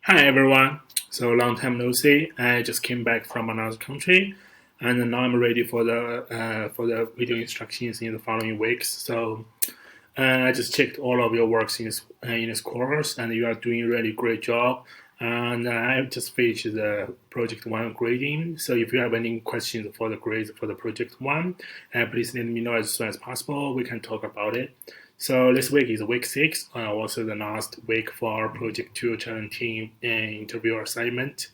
Hi everyone. So long time no see. I just came back from another country, and now I'm ready for the video instructions in the following weeks. I just checked all of your works in this course, and you are doing really great job. And I just finished the project one grading. So if you have any questions for the grades for the project one, please let me know as soon as possible. We can talk about it. So this week is week 6, also the last week for project 2 challenge team interview assignment.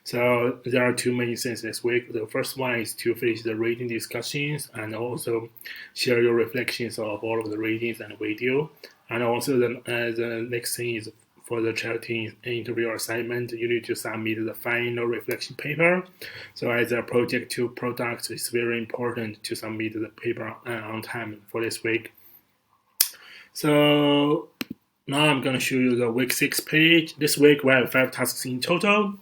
So there are two main things this week. The first one is to finish the reading discussions and also share your reflections of all of the readings and video. And also the next thing is for the charity interview assignment, you need to submit the final reflection paper. So as a project 2 product, it's very important to submit the paper on time for this week. So now I'm going to show you the week 6 page. This week we have 5 tasks in total.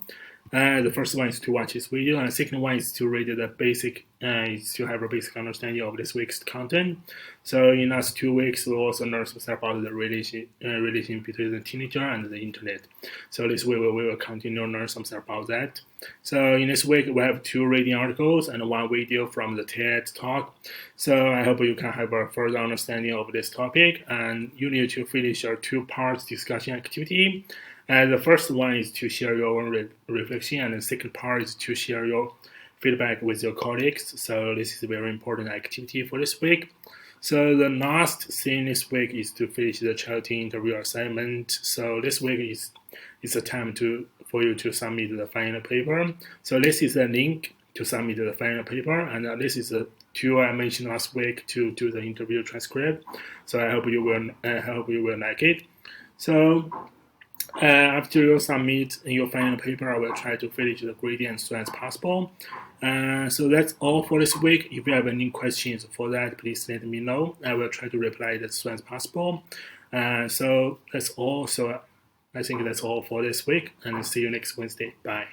The first one is to watch this video, and the second one is to read the basic, is to have a basic understanding of this week's content. So in the last 2 weeks, we also learned something about the relation between the teenager and the internet. So this week we will continue to learn something about that. So in this week, we have 2 reading articles and 1 video from the TED Talk. So I hope you can have a further understanding of this topic, and you need to finish your 2 parts discussion activity. The first one is to share your own reflection, and the second part is to share your feedback with your colleagues. So this is a very important activity for this week. So the last thing this week is to finish the charity interview assignment. So this week is a time for you to submit the final paper. So this is a link to submit the final paper, and this is the tool I mentioned last week to do the interview transcript. So I hope you will like it. So after you submit your final paper, I will try to finish the gradient as soon as possible. So that's all for this week. If you have any questions for that, please let me know. I will try to reply as soon as possible. So that's all. So I think that's all for this week, and see you next Wednesday. Bye.